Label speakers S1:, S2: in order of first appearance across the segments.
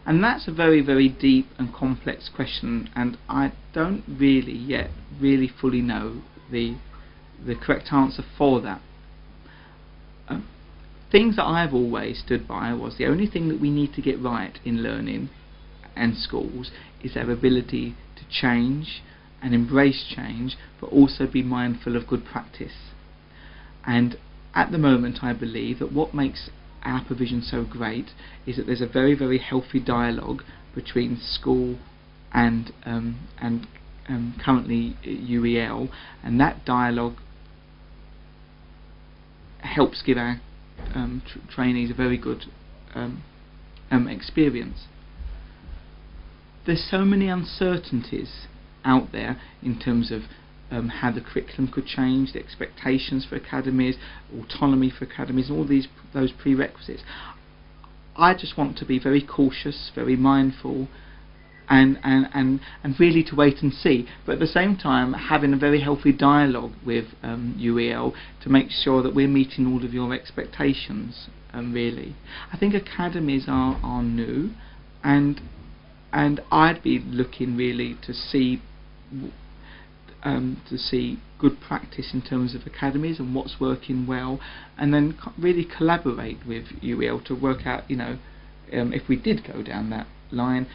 S1: And that's a very, very deep and complex question, and I don't really yet really fully know the correct answer for that. Things that I've always stood by was the only thing that we need to get right in learning and schools is their ability to change and embrace change, but also be mindful of good practice. And at the moment I believe that what makes our provision so great is that there's a very, very healthy dialogue between school and currently UEL, and that dialogue helps give our trainees a very good experience. There's so many uncertainties out there in terms of how the curriculum could change, the expectations for academies, autonomy for academies, and all those prerequisites. I just want to be very cautious, very mindful, and really to wait and see, but at the same time having a very healthy dialogue with UEL to make sure that we're meeting all of your expectations. Really, I think academies are new, and I'd be looking really to see good practice in terms of academies and what's working well, and then really collaborate with UEL to work out, if we did go down that line,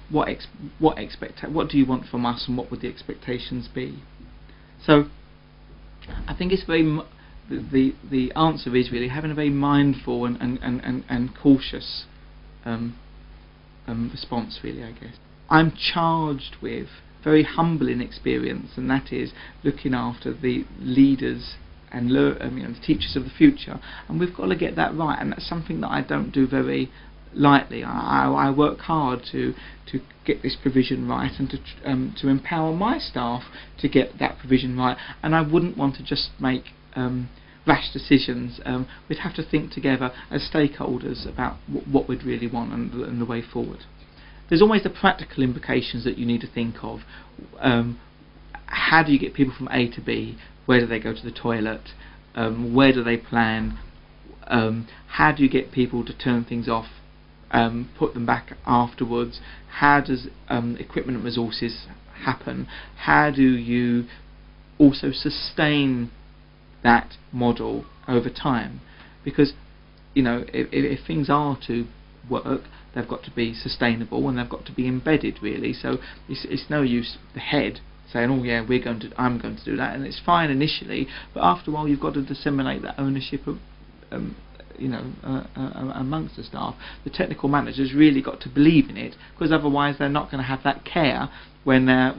S1: what do you want from us, and what would the expectations be? So I think it's very the answer is really having a very mindful and cautious response, really, I guess. I'm charged with very humbling experience, and that is looking after the leaders and the teachers of the future, and we've got to get that right, and that's something that I don't do very lightly. I work hard to get this provision right, and to empower my staff to get that provision right, and I wouldn't want to just make rash decisions. We'd have to think together as stakeholders about what we'd really want and the way forward. There's always the practical implications that you need to think of. How do you get people from A to B? Where do they go to the toilet? Where do they plan? How do you get people to turn things off, put them back afterwards? How does equipment and resources happen? How do you also sustain that model over time? Because if things are to work, they've got to be sustainable and they've got to be embedded, really. So it's no use the head saying, oh yeah, I'm going to do that, and it's fine initially, but after a while you've got to disseminate that ownership of amongst the staff. The technical managers really got to believe in it, because otherwise they're not going to have that care when they're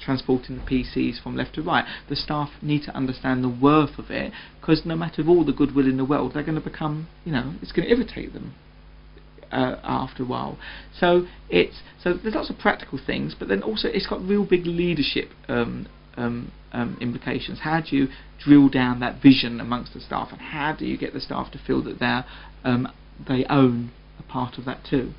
S1: transporting the PCs from left to right. The staff need to understand the worth of it, because no matter all the goodwill in the world, they're going to become, it's going to irritate them after a while. So there's lots of practical things, but then also it's got real big leadership implications. How do you drill down that vision amongst the staff, and how do you get the staff to feel that they own a part of that too?